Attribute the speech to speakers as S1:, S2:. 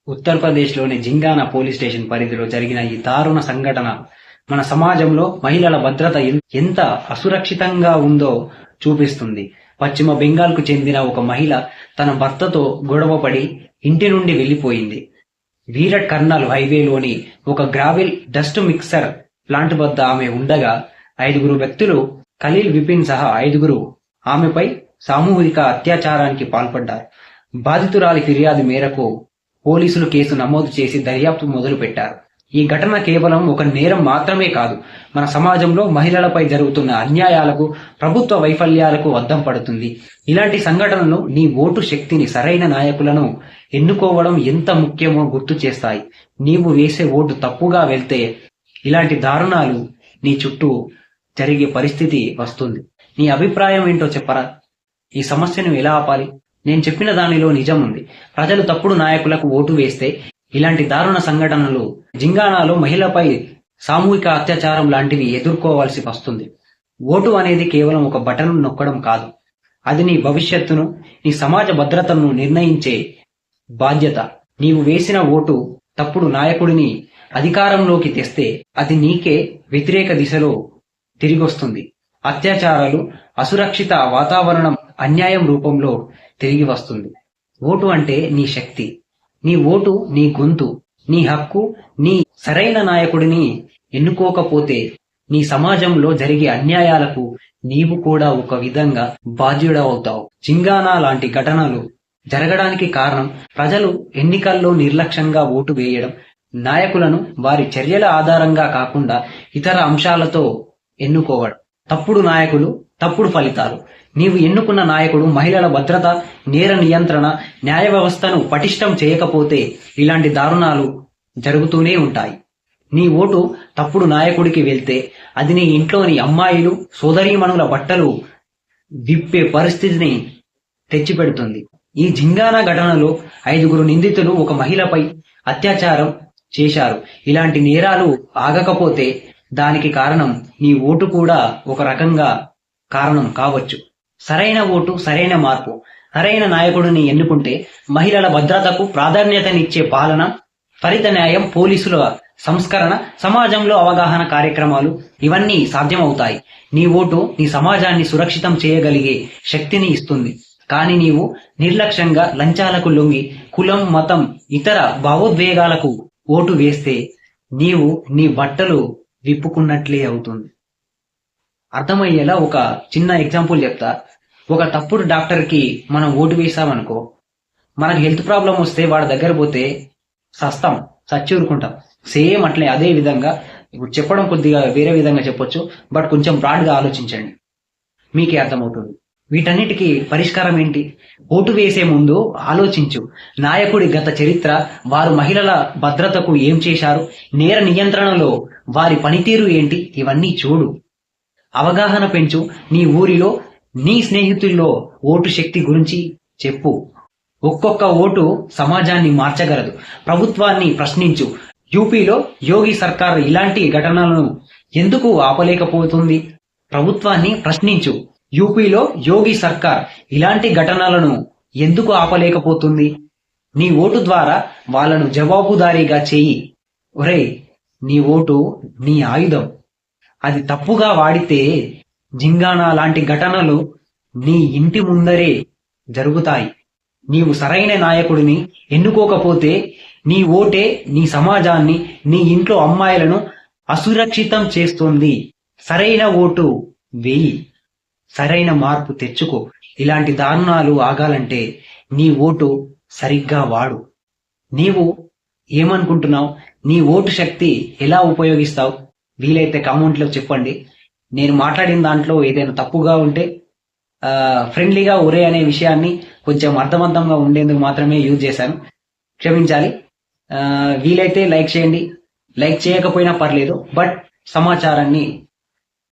S1: ఉత్తరప్రదేశ్లోని జింగానా police station పరిధిలో జరిగిన ఈ దారుణ సంఘటన మన సమాజంలో మహిళల భద్రత ఎంత అసురక్షితంగా ఉందో చూపిస్తుంది. పశ్చిమ బెంగాల్కు చెందిన ఒక మహిళ తన భర్తతో గొడవపడి ఇంటి నుండి వెళ్లిపోయింది. వీరట్ కర్నల్ హైవేలోని ఒక గ్రావెల్ డస్ట్ మిక్సర్ ప్లాంట్ వద్ద ఆమె ఉండగా 5 వ్యక్తులు ఖలీల్ విపిన్ సహా 5 ఆమెపై సామూహిక అత్యాచారానికి పాల్పడ్డారు. బాధితురాలి ఫిర్యాదు మేరకు పోలీసులు కేసు నమోదు చేసి దర్యాప్తు మొదలుపెట్టారు. ఈ ఘటన కేవలం ఒక నేరం మాత్రమే కాదు, మన సమాజంలో మహిళలపై జరుగుతున్న అన్యాయాలకు, ప్రభుత్వ వైఫల్యాలకు అద్దం పడుతుంది. ఇలాంటి సంఘటనలు నీ ఓటు శక్తిని, సరైన నాయకులను ఎన్నుకోవడం ఎంత ముఖ్యమో గుర్తు చేస్తాయి. నీవు వేసే ఓటు తప్పుగా వెళ్తే ఇలాంటి దారుణాలు నీ చుట్టూ జరిగే పరిస్థితి వస్తుంది. నీ అభిప్రాయం ఏంటో చెప్పరా? ఈ సమస్యను ఎలా ఆపాలి? నేను చెప్పిన దానిలో నిజం ఉంది. ప్రజలు తప్పుడు నాయకులకు ఓటు వేస్తే ఇలాంటి దారుణ సంఘటనలు, జింగానాలో మహిళపై సామూహిక అత్యాచారం లాంటివి ఎదుర్కోవాల్సి వస్తుంది. ఓటు అనేది కేవలం ఒక బటన్ నొక్కడం కాదు, అది నీ భవిష్యత్తును, నీ సమాజ భద్రతను నిర్ణయించే బాధ్యత. నీవు వేసిన ఓటు తప్పుడు నాయకుడిని అధికారంలోకి తెస్తే అది నీకే వ్యతిరేక దిశలో తిరిగొస్తుంది. అత్యాచారాలు, అసురక్షిత వాతావరణం అన్యాయం రూపంలో తిరిగి వస్తుంది. ఓటు అంటే నీ శక్తి. నీ ఓటు నీ గొంతు, నీ హక్కు. నీ సరైన నాయకుడిని ఎన్నుకోకపోతే నీ సమాజంలో జరిగే అన్యాయాలకు నీవు కూడా ఒక విధంగా బాధ్యుడవుతావు. జింగానా లాంటి ఘటనలు జరగడానికి కారణం ప్రజలు ఎన్నికల్లో నిర్లక్ష్యంగా ఓటు వేయడం, నాయకులను వారి చర్యల ఆధారంగా కాకుండా ఇతర అంశాలతో ఎన్నుకోవడం. తప్పుడు నాయకులు, తప్పుడు ఫలితాలు. నీవు ఎన్నుకున్న నాయకుడు మహిళల భద్రత, నేర నియంత్రణ, న్యాయ వ్యవస్థను పటిష్టం చేయకపోతే ఇలాంటి దారుణాలు జరుగుతూనే ఉంటాయి. నీ ఓటు తప్పుడు నాయకుడికి వెళ్తే అది నీ ఇంట్లోని అమ్మాయిలు, సోదరీమణుల బట్టలు విప్పే పరిస్థితిని తెచ్చిపెడుతుంది. ఈ జింగానా ఘటనలో 5 నిందితులు ఒక మహిళపై అత్యాచారం చేశారు. ఇలాంటి నేరాలు ఆగకపోతే దానికి కారణం నీ ఓటు కూడా ఒక రకంగా కారణం కావచ్చు. సరైన ఓటు, సరైన మార్పు. సరైన నాయకుడిని ఎన్నుకుంటే మహిళల భద్రతకు ప్రాధాన్యతనిచ్చే పాలన, త్వరిత న్యాయం, పోలీసుల సంస్కరణ, సమాజంలో అవగాహన కార్యక్రమాలు ఇవన్నీ సాధ్యమవుతాయి. నీ ఓటు నీ సమాజాన్ని సురక్షితం చేయగలిగే శక్తిని ఇస్తుంది. కానీ నీవు నిర్లక్ష్యంగా లంచాలకు లొంగి కులం, మతం, ఇతర భావోద్వేగాలకు ఓటు వేస్తే నీవు నీ బట్టలు విప్పుకున్నట్లే అవుతుంది. అర్థమయ్యేలా ఒక చిన్న ఎగ్జాంపుల్ చెప్తా. ఒక తప్పుడు డాక్టర్కి మనం ఓటు వేసామనుకో, మనకు హెల్త్ ప్రాబ్లం వస్తే వాడి దగ్గర పోతే సస్తాం, చచ్చూరుకుంటాం. సేమ్ అట్లే అదే విధంగా ఇప్పుడు చెప్పడం కొద్దిగా వేరే విధంగా చెప్పొచ్చు, బట్ కొంచెం బ్రాడ్గా ఆలోచించండి, మీకే అర్థమవుతుంది. వీటన్నిటికీ పరిష్కారం ఏంటి? ఓటు వేసే ముందు ఆలోచించు. నాయకుడి గత చరిత్ర, వారు మహిళల భద్రతకు ఏం చేశారు, నేర నియంత్రణలో వారి పనితీరు ఏంటి, ఇవన్నీ చూడు. అవగాహన పెంచు. నీ ఊరిలో, నీ స్నేహితుల్లో ఓటు శక్తి గురించి చెప్పు. ఒక్కొక్క ఓటు సమాజాన్ని మార్చగలదు. ప్రభుత్వాన్ని ప్రశ్నించు. యూపీలో యోగి సర్కార్ ఇలాంటి ఘటనలను ఎందుకు ఆపలేకపోతుంది? ప్రభుత్వాన్ని ప్రశ్నించు. యూపీలో యోగి సర్కార్ ఇలాంటి ఘటనలను ఎందుకు ఆపలేకపోతుంది? నీ ఓటు ద్వారా వాళ్ళను జవాబుదారీగా చెయ్యి. ఒరేయ్, నీ ఓటు నీ ఆయుధం. అది తప్పుగా వాడితే జింగానా లాంటి ఘటనలు నీ ఇంటి ముందరే జరుగుతాయి. నీవు సరైన నాయకుడిని ఎన్నుకోకపోతే నీ ఓటే నీ సమాజాన్ని, నీ ఇంట్లో అమ్మాయిలను అసురక్షితం చేస్తుంది. సరైన ఓటు వేయి. సరైన మార్పు తెచ్చుకో. ఇలాంటి దారుణాలు ఆగాలంటే నీ ఓటు సరిగ్గా వాడు. నీవు ఏమనుకుంటున్నావు? నీ ఓటు శక్తి ఎలా ఉపయోగిస్తావు? వీలైతే కామెంట్లో చెప్పండి. నేను మాట్లాడిన దాంట్లో ఏదైనా తప్పుగా ఉంటే ఫ్రెండ్లీగా ఒరే అనే విషయాన్ని కొంచెం అర్థవంతంగా ఉండేందుకు మాత్రమే యూజ్ చేశాను, క్షమించాలి. వీలైతే లైక్ చేయండి, లైక్ చేయకపోయినా పర్లేదు, బట్ సమాచారాన్ని